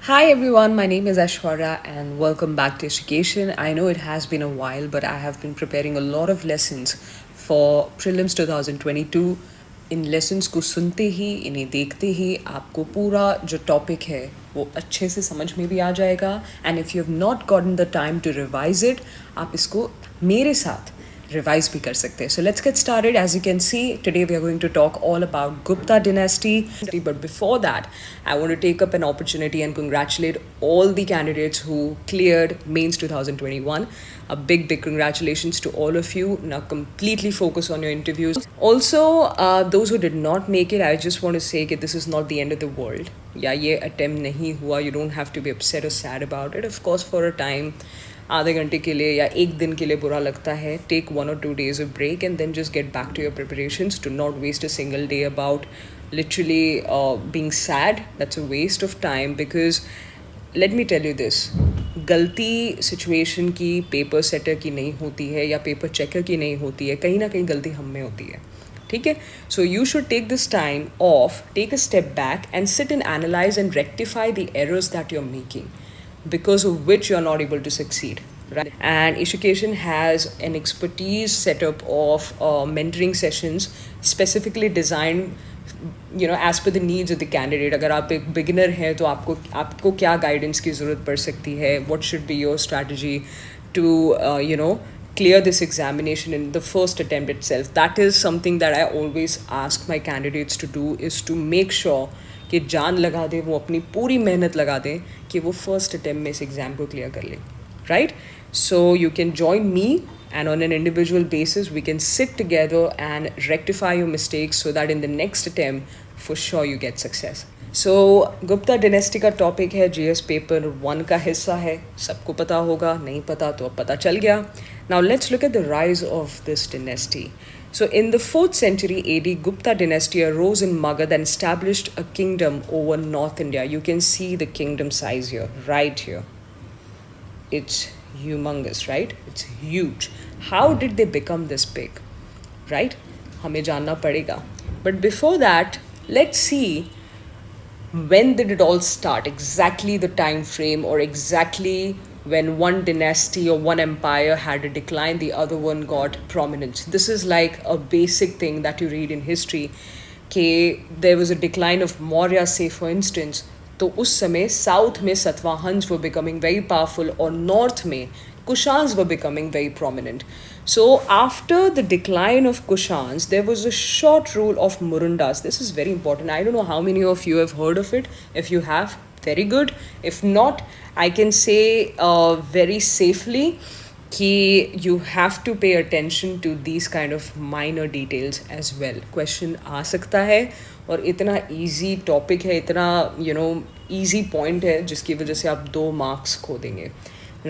Hi everyone, my name is Aishwarya and welcome back to Education. I know it has been a while, but I have been preparing a lot of lessons for prelims 2022. In lessons को सुनते ही, इन्हें देखते ही आपको पूरा जो topic है वो अच्छे से समझ में भी आ जाएगा. And if you have not gotten the time to revise it, आप इसको मेरे साथ रिवाइज भी कर सकते हैं. So let's get started. As you can see, today we are going to talk all about Gupta Dynasty. But before that, I want to take up an opportunity and congratulate all the candidates who cleared Mains 2021. A big congratulations to all of you. Now completely focus on your interviews. Also, those who did not make it, I just want to say that this is not the end of the world. Yeah, ये attempt नहीं हुआ. You don't have to be upset or sad about it. Of course, for a time, आधे घंटे के लिए या एक दिन के लिए बुरा लगता है. Take 1 or 2 days of break and then just get back to your preparations. Do not waste a single day about literally being sad. That's a waste of time because let me tell you this. गलती situation की paper setter की नहीं होती है या paper checker की नहीं होती है. कहीं ना कहीं गलती हम में होती है. ठीक है. So you should take this time off, take a step back and sit and analyse and rectify the errors that you are making, because of which you're not able to succeed, right? And education has an expertise setup of mentoring sessions specifically designed, as per the needs of the candidate. अगर आप एक beginner हैं तो आपको क्या guidance की ज़रूरत पड़ सकती है? What should be your strategy to clear this examination in the first attempt itself? That is something that I always ask my candidates to do, is to make sure कि जान लगा दे, वो अपनी पूरी मेहनत लगा दें कि वो फर्स्ट अटेम्प्ट में इस एग्ज़ाम को क्लियर कर लें, right? So you can join me and on an individual basis we can sit together and rectify your mistakes so that in the next attempt for sure you get success. So Gupta Dynasty का topic है, GS paper 1 का हिस्सा है. सबको पता होगा, नहीं पता तो अब पता चल गया. Now let's look at the rise of this dynasty. So in the 4th century AD, Gupta dynasty arose in Magad and established a kingdom over North India. You can see the kingdom size here, right here. It's humongous, right? It's huge. How did they become this big, right? हमें जानना पड़ेगा. But before that, let's see when did it all start, exactly the time frame, or exactly when one dynasty or one empire had a decline, the other one got prominence. This is like a basic thing that you read in history. There was a decline of Maurya, say for instance. तो उस समय south में Satvahans were becoming very powerful, और north में Kushans were becoming very prominent. So after the decline of Kushans, there was a short rule of Murundas. This is very important. I don't know how many of you have heard of it. If you have, very good. If not, I can say very safely कि you have to pay attention to these kind of minor details as well. Question आ सकता है, और इतना easy topic है, इतना easy point है जिसकी वजह से आप 2 marks खो देंगे,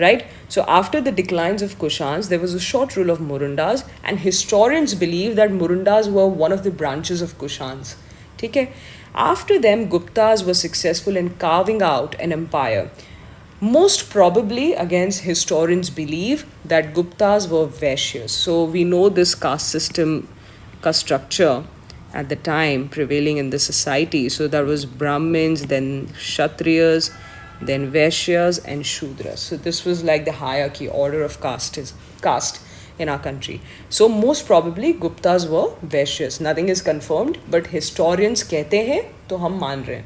right? So after the declines of Kushans, there was a short rule of Murundas, and historians believe that Murundas were one of the branches of Kushans. ठीक है. After them, Guptas were successful in carving out an empire. Most probably, again, historians believe that Guptas were Vaishyas. So we know this caste system ka structure at the time prevailing in the society. So there was Brahmins, then Kshatriyas, then Vaishyas and Shudras. So this was like the hierarchy, order of caste in our country. So most probably Guptas were Vaishyas. Nothing is confirmed, but historians कहते हैं तो हम मान रहे हैं.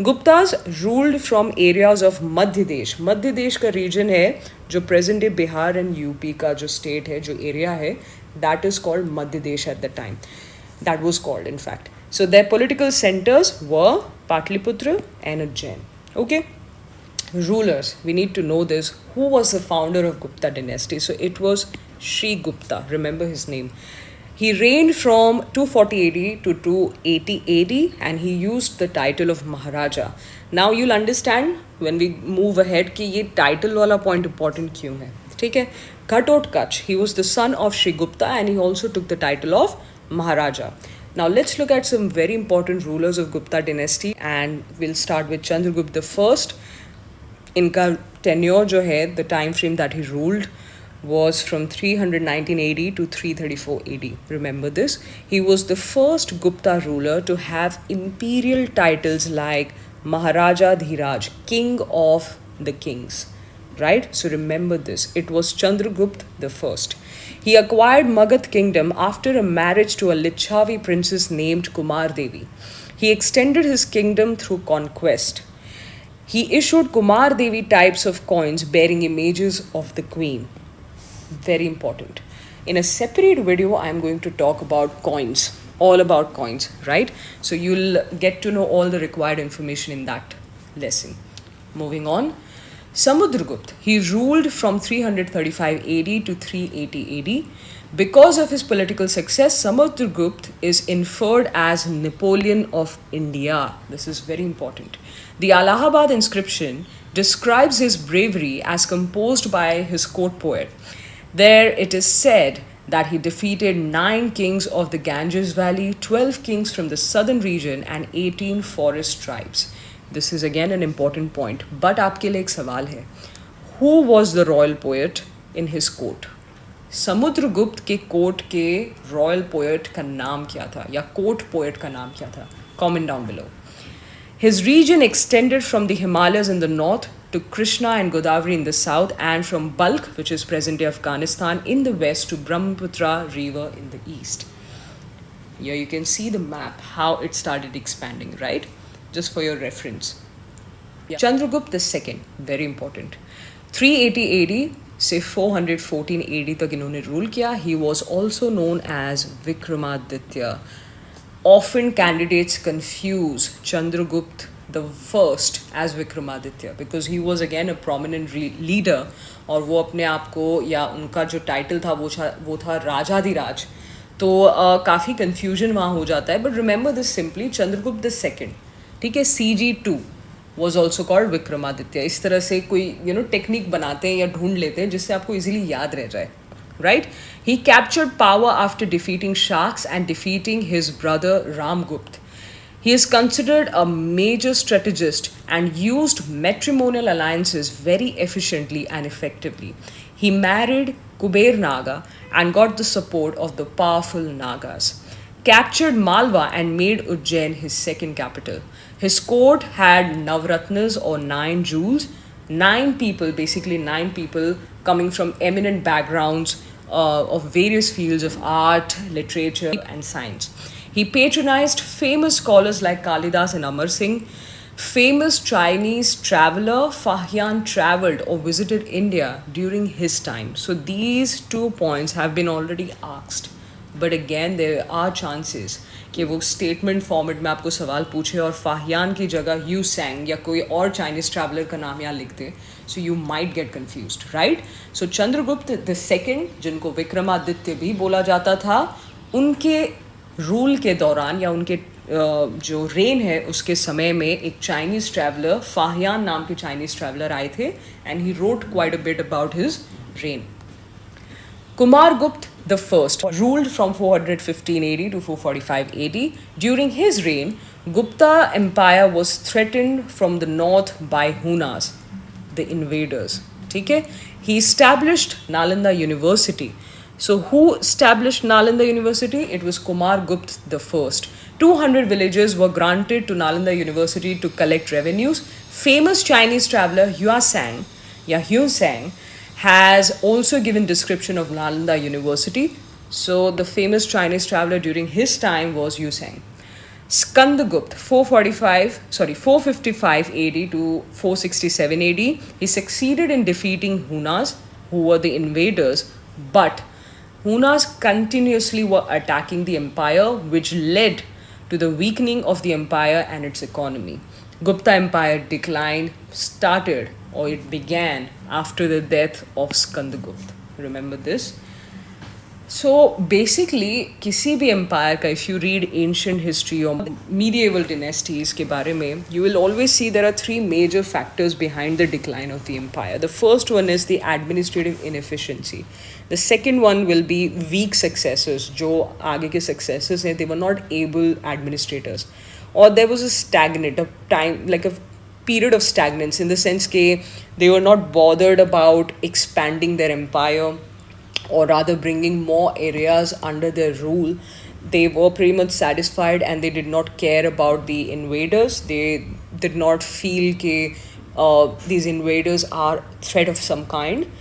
Guptas ruled from areas of Madhya Desh. Madhya Desh का region है जो present day Bihar and UP का जो state है, जो area है, that is called Madhya Desh at the time. That was called, in fact. So their political centers were Patliputra and Ujjain. Okay. Rulers, we need to know this. Who was the founder of Gupta dynasty? So it was Sri Gupta. Remember his name. He reigned from 240 AD to 280 AD, and he used the title of Maharaja. Now you'll understand when we move ahead कि ये title वाला point important क्यों है. ठीक है. Ghatotkaч, he was the son of Sri Gupta, and he also took the title of Maharaja. Now let's look at some very important rulers of Gupta dynasty, and we'll start with Chandragupta I. इनका tenure जो है, the time frame that he ruled was from 319 AD to 334 AD. Remember this. He was the first Gupta ruler to have imperial titles like Maharaja Dhiraj, king of the kings. Right? So remember this. It was Chandragupta I. He acquired Magadh kingdom after a marriage to a Lichavi princess named Kumar Devi. He extended his kingdom through conquest. He issued Kumar Devi types of coins bearing images of the queen. Very important. In a separate video, I'm going to talk about coins, all about coins, right? So you'll get to know all the required information in that lesson. Moving on. Samudragupta, he ruled from 335 AD to 380 AD. Because of his political success, Samudragupta is inferred as Napoleon of India. This is very important. The Allahabad inscription describes his bravery as composed by his court poet. There it is said that he defeated 9 kings of the Ganges Valley, 12 kings from the southern region, and 18 forest tribes. This is again an important point. But आपके लिए एक सवाल है. Who was the royal poet in his court? Samudragupta के court के royal poet का नाम क्या था या कोर्ट पोएट का नाम क्या था? Comment down below. His region extended from the Himalayas in the north to Krishna and Godavari in the south, and from Balkh, which is present-day Afghanistan, in the west to Brahmaputra river in the east. Here you can see the map, how it started expanding, right? Just for your reference. Yeah. Chandragupta II, very important. 380 AD से 414 AD तक इन्होंने rule किया. He was also known as Vikramaditya. Often candidates confuse Chandragupta the first as Vikramaditya because he was again a prominent leader और वो अपने आप को या उनका जो टाइटल था वो था राजाधिराज. तो काफ़ी confusion वहाँ हो जाता है. But remember this simply, Chandragupta II, ठीक है, CG2 was also called Vikramaditya. इस तरह से कोई टेक्निक बनाते हैं या ढूंढ लेते हैं जिससे आपको इजीली याद रह जाए. Right? He captured power after defeating Shaks and defeating his brother Ramgupta. He is considered a major strategist and used matrimonial alliances very efficiently and effectively. He married Kuber Naga and got the support of the powerful Nagas. Captured Malwa and made Ujjain his second capital. His court had Navratnas or 9 jewels, 9 people, basically 9 people coming from eminent backgrounds of various fields of art, literature, and science. He patronized famous scholars like Kalidas and Amar Singh. Famous Chinese traveler Fahian traveled or visited India during his time. So these 2 points have been already asked. But again, there are chances कि वो statement format में आपको सवाल पूछे और फाहियान की जगह you सैंग या कोई और चाइनीज ट्रैवलर का नाम यहाँ लिख दे. So you might get confused, right? So Chandragupta II, जिनको विक्रमादित्य भी बोला जाता था, उनके रूल के दौरान या उनके जो रेन है उसके समय में एक चाइनीज ट्रैवलर फाहियान नाम के चाइनीज ट्रैवलर आए थे and he wrote quite a bit about his reign. Kumargupta the First ruled from 415 AD to 445 AD. During his reign, Gupta Empire was threatened from the north by Hunas, the invaders. Okay? He established Nalanda University. So who established Nalanda University? It was Kumargupta the First. 200 villages were granted to Nalanda University to collect revenues. Famous Chinese traveler Hyun Sang, has also given description of Nalanda University. So the famous Chinese traveler during his time was Yu Sang. Skandagupta, 455 AD to 467 AD. He succeeded in defeating Hunas, who were the invaders, but Hunas continuously were attacking the empire, which led to the weakening of the empire and its economy. Gupta Empire began after the death of Skandagupta. Remember this? So basically, किसी भी empire का, if you read ancient history or medieval dynasties के बारे में, you will always see there are 3 major factors behind the decline of the empire. The first one is the administrative inefficiency. The second one will be weak successors. जो आगे के successors हैं, they were not able administrators. Or there was a period of stagnance in the sense that they were not bothered about expanding their empire or rather bringing more areas under their rule. They were pretty much satisfied and they did not care about the invaders. They did not feel that these invaders are threat of some kind.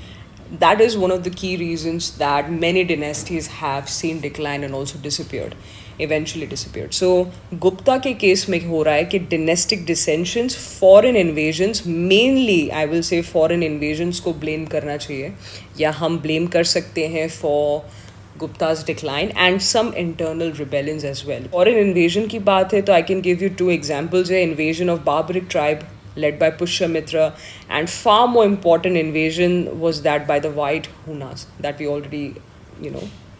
That is one of the key reasons that many dynasties have seen decline and also disappeared, eventually disappeared. So Gupta के case में हो रहा है कि dynastic dissensions, foreign invasions, mainly I will say foreign invasions को blame करना चाहिए, या हम blame कर सकते हैं for Gupta's decline and some internal rebellions as well. Foreign invasion की बात है तो I can give you two examples. है invasion of Barbaric tribe led by Pushyamitra, and far more important invasion was that by the White Hunas that we already,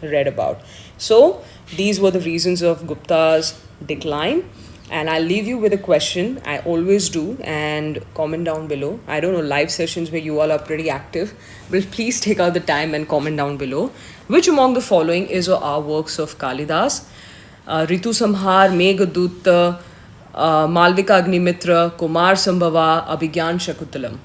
read about. So these were the reasons of Gupta's decline. And I'll leave you with a question. I always do, and comment down below. I don't know, live sessions where you all are pretty active, but please take out the time and comment down below. Which among the following is or are works of Kalidas? Ritu Samhar, Meghdut, Malvika Agnimitra, Kumar Sambhava, Abhigyan Shakuntalam.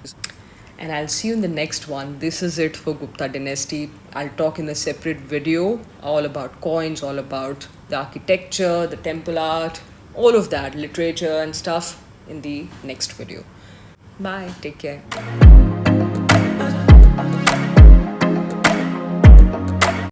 And I'll see you in the next one. This is it for Gupta Dynasty. I'll talk in a separate video all about coins, all about the architecture, the temple art, all of that, literature and stuff in the next video. Bye. Take care.